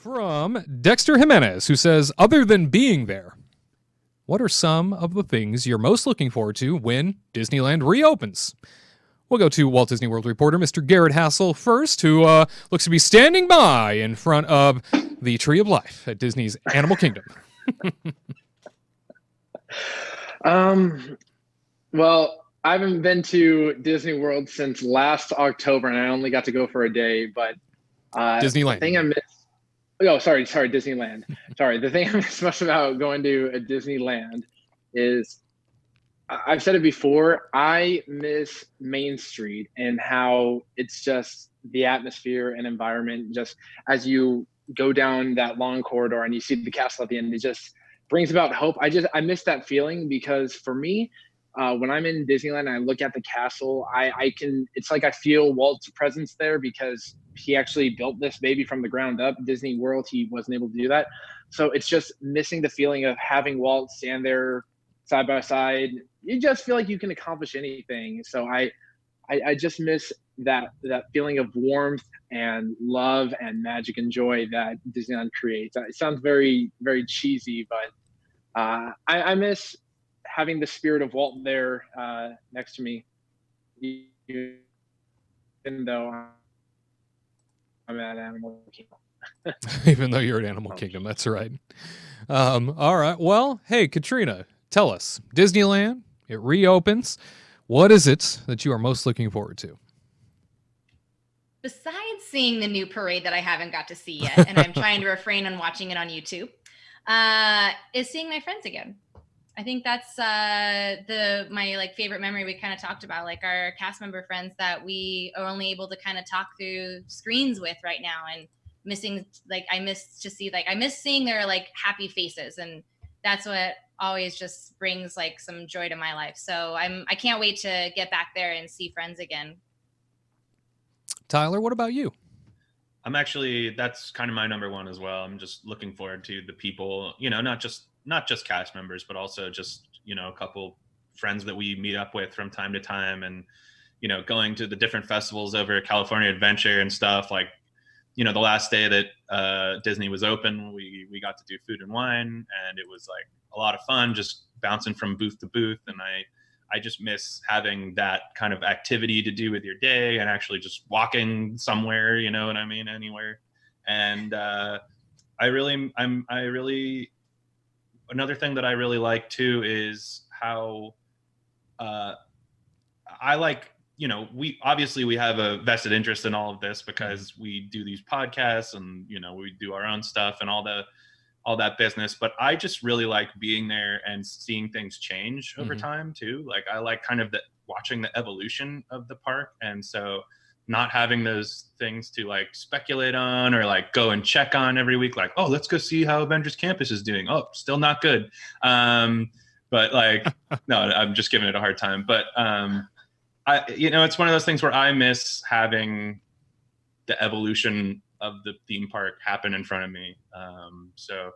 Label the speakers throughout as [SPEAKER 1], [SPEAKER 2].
[SPEAKER 1] From Dexter Jimenez, who says, other than being there, what are some of the things you're most looking forward to when Disneyland reopens? We'll go to Walt Disney World reporter Mr. Garrett Hassel first, who looks to be standing by in front of the Tree of Life at Disney's Animal Kingdom.
[SPEAKER 2] Well, I haven't been to Disney World since last October, and I only got to go for a day. But
[SPEAKER 1] Disneyland.
[SPEAKER 2] the thing I missed. Oh, sorry, Disneyland. Sorry, the thing I miss most about going to a Disneyland is, I've said it before, I miss Main Street and how it's just the atmosphere and environment. Just as you go down that long corridor and you see the castle at the end, it just brings about hope. I miss that feeling, because for me, when I'm in Disneyland and I look at the castle, it's like I feel Walt's presence there, because he actually built this baby from the ground up. Disney World, he wasn't able to do that. So it's just missing the feeling of having Walt stand there side by side. You just feel like you can accomplish anything. So I just miss that feeling of warmth and love and magic and joy that Disneyland creates. It sounds very, very cheesy, but I miss having the spirit of Walt there next to me, even though I'm at Animal Kingdom.
[SPEAKER 1] Even though you're at Animal Kingdom, that's right. All right. Well, hey, Katrina, tell us. Disneyland, it reopens. What is it that you are most looking forward to?
[SPEAKER 3] Besides seeing the new parade that I haven't got to see yet, and I'm trying to refrain on watching it on YouTube, is seeing my friends again. I think that's my favorite memory. We kind of talked about, like, our cast member friends that we are only able to kind of talk through screens with right now, and missing, I miss seeing their happy faces, and that's what always just brings some joy to my life. So I can't wait to get back there and see friends again.
[SPEAKER 1] Tyler, what about you?
[SPEAKER 4] That's kind of my number one as well. I'm just looking forward to the people, not just cast members, but also just, a couple friends that we meet up with from time to time, and, going to the different festivals over at California Adventure and stuff. The last day that Disney was open, we got to do food and wine, and it was a lot of fun, just bouncing from booth to booth. And I just miss having that kind of activity to do with your day, and actually just walking somewhere, you know what I mean, anywhere. And another thing that I really like too is how I like, we have a vested interest in all of this, because we do these podcasts and, we do our own stuff and all that business. But I just really like being there and seeing things change over time too. I like kind of watching the evolution of the park. And so not having those things to speculate on or go and check on every week, oh, let's go see how Avengers Campus is doing. Oh, still not good. But no, I'm just giving it a hard time. But it's one of those things where I miss having the evolution of the theme park happen in front of me. So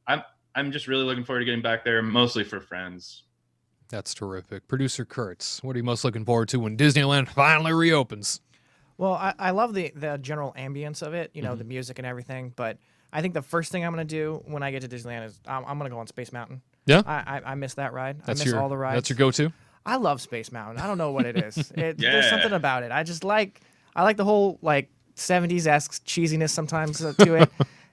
[SPEAKER 4] I'm just really looking forward to getting back there, mostly for friends.
[SPEAKER 1] That's terrific. Producer Kurtz, what are you most looking forward to when Disneyland finally reopens?
[SPEAKER 5] Well, I love the general ambience of it, the music and everything. But I think the first thing I'm going to do when I get to Disneyland is I'm going to go on Space Mountain.
[SPEAKER 1] Yeah?
[SPEAKER 5] I miss that ride. I miss all the rides.
[SPEAKER 1] That's your go-to?
[SPEAKER 5] I love Space Mountain. I don't know what it is. There's something about it. I like the whole 70s-esque cheesiness sometimes to it.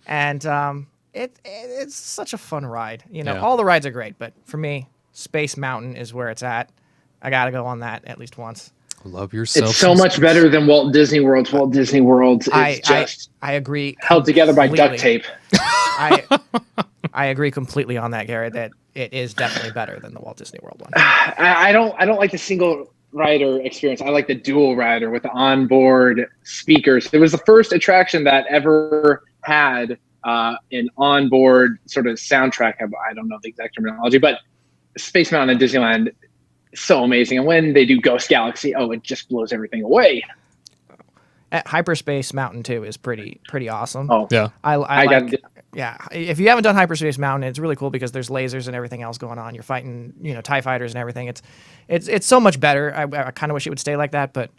[SPEAKER 5] And it's such a fun ride. All the rides are great, but for me, Space Mountain is where it's at. I got to go on that at least once.
[SPEAKER 1] Love yourself.
[SPEAKER 2] It's so much better than Walt Disney World. Walt Disney World is just
[SPEAKER 5] I agree.
[SPEAKER 2] Held together by duct tape.
[SPEAKER 5] I agree completely on that, Garrett, that it is definitely better than the Walt Disney World one.
[SPEAKER 2] I don't like the single rider experience. I like the dual rider with the onboard speakers. It was the first attraction that ever had an onboard sort of soundtrack. I don't know the exact terminology, but Space Mountain and Disneyland, so amazing. And when they do Ghost Galaxy, it just blows everything away.
[SPEAKER 5] Hyperspace Mountain too is pretty awesome.
[SPEAKER 2] Oh
[SPEAKER 1] yeah,
[SPEAKER 5] yeah. If you haven't done Hyperspace Mountain, it's really cool because there's lasers and everything else going on. You're fighting, TIE fighters and everything. It's so much better. I kind of wish it would stay like that, but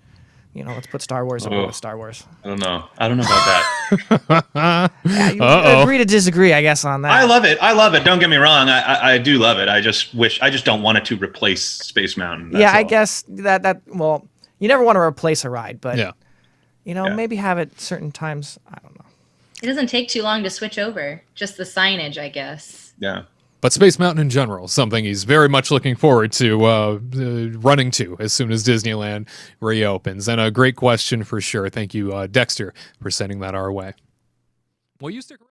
[SPEAKER 5] let's put Star Wars over with Star Wars.
[SPEAKER 4] I don't know about that.
[SPEAKER 5] Yeah, you agree to disagree, I guess, on that.
[SPEAKER 4] I love it. Don't get me wrong. I do love it. I just don't want it to replace Space Mountain. That's
[SPEAKER 5] I
[SPEAKER 4] all.
[SPEAKER 5] guess well, you never want to replace a ride, but
[SPEAKER 1] Yeah.
[SPEAKER 5] maybe have it certain times. I don't know.
[SPEAKER 3] It doesn't take too long to switch over. Just the signage, I guess.
[SPEAKER 4] Yeah.
[SPEAKER 1] But Space Mountain in general, something he's very much looking forward to running to as soon as Disneyland reopens. And a great question for sure. Thank you, Dexter, for sending that our way. Well, you stick around.